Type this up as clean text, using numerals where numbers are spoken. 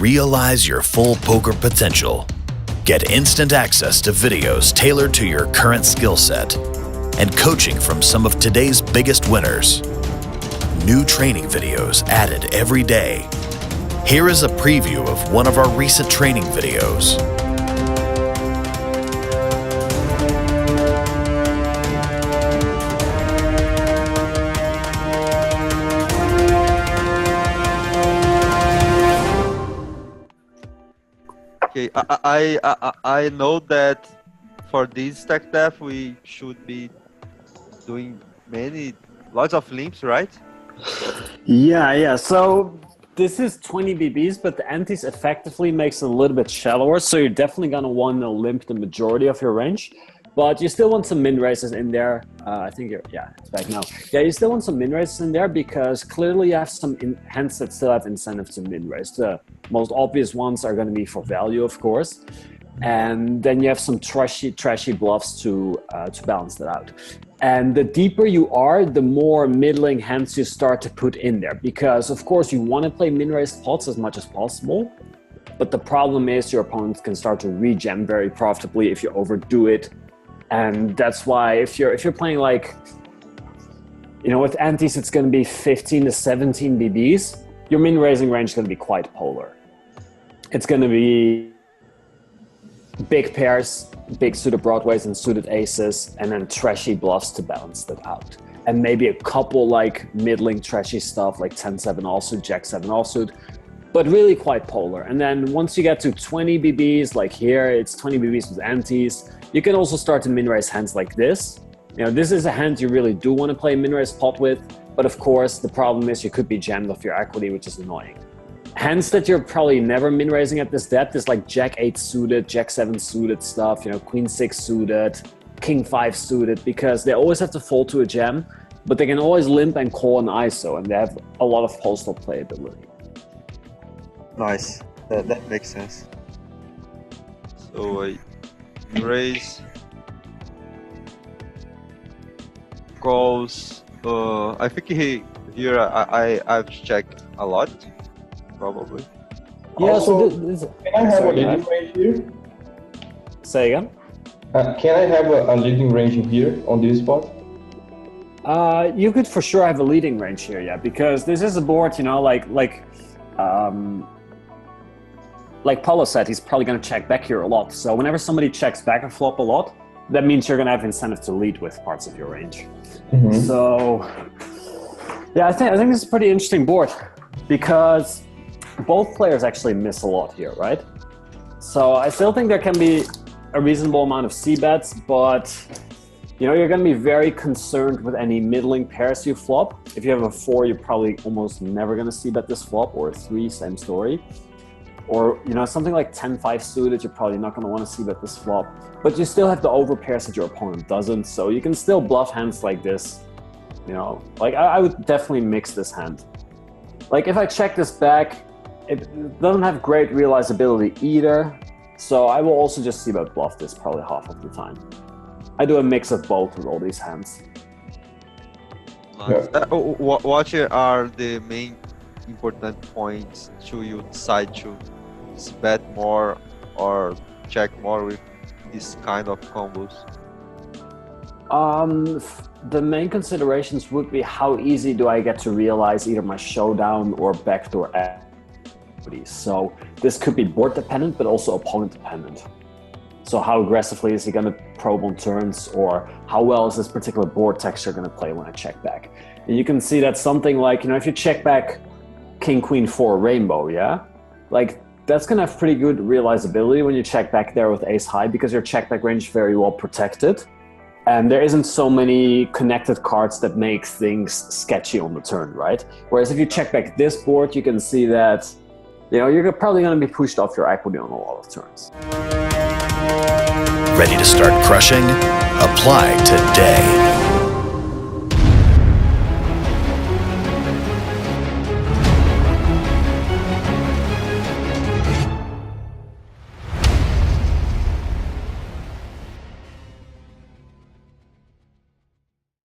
realize your full poker potential. Get instant access to videos tailored to your current skill set and coaching from some of today's biggest winners. New training videos added every day. Here is a preview of one of our recent training videos. Okay, I know that for this stack depth we should be doing lots of limps, right? Yeah. So this is 20 BBs, but the antes effectively makes it a little bit shallower. So you're definitely gonna want to limp the majority of your range, but you still want some min raises in there. I think it's back now. Yeah, you still want some min raises in there because clearly you have some hands that still have incentive to min raise. The most obvious ones are going to be for value, of course, and then you have some trashy bluffs to balance that out. And the deeper you are, the more middling hands you start to put in there, because of course you want to play min raised pots as much as possible, but the problem is your opponent can start to rejam very profitably if you overdo it. And that's why if you're playing like, with antes, it's going to be 15 to 17 BBs. Your min raising range is going to be quite polar. It's going to be big pairs, big suited broadways and suited aces, and then trashy bluffs to balance that out. And maybe a couple like middling trashy stuff like 10-7 offsuit, Jack-7 offsuit, but really quite polar. And then once you get to 20 BBs, like here, it's 20 BBs with antes. You can also start to min-raise hands like this. This is a hand you really do want to play a min-raise pot with, but of course, the problem is you could be jammed off your equity, which is annoying. Hands that you're probably never min-raising at this depth is like Jack-8 suited, Jack-7 suited stuff, Queen-6 suited, King-5 suited, because they always have to fold to a jam, but they can always limp and call an ISO, and they have a lot of postal playability. Nice, that makes sense. So I raise, calls. I think here I've checked a lot, probably. Yeah. Also, so can I have a leading range here? Say again. Can I have a leading range here on this spot? You could for sure have a leading range here, yeah, because this is a board, like Paulo said, he's probably going to check back here a lot. So whenever somebody checks back a flop a lot, that means you're going to have incentive to lead with parts of your range. Mm-hmm. So, yeah, I think this is a pretty interesting board because both players actually miss a lot here, right? So I still think there can be a reasonable amount of c-bets, but you're going to be very concerned with any middling pairs you flop. If you have a 4, you're probably almost never going to c-bet this flop, or a 3, same story. Or, something like 10-5 suited, you're probably not going to want to c-bet this flop. But you still have the overpairs that your opponent doesn't, so you can still bluff hands like this. I would definitely mix this hand. Like, if I check this back, it doesn't have great realizability either, so I will also just c-bet bluff this probably half of the time. I do a mix of both with all these hands. Nice. What are the main important points to you decide to bet more or check more with this kind of combos? The main considerations would be how easy do I get to realize either my showdown or backdoor equities. So this could be board dependent, but also opponent dependent. So how aggressively is he going to probe on turns, or how well is this particular board texture going to play when I check back? And you can see that something like, if you check back King, Queen, 4 rainbow, yeah? Like, that's going to have pretty good realizability when you check back there with ace high, because your check back range is very well protected. And there isn't so many connected cards that make things sketchy on the turn, right? Whereas if you check back this board, you can see that, you're probably going to be pushed off your equity on a lot of turns. Ready to start crushing? Apply today.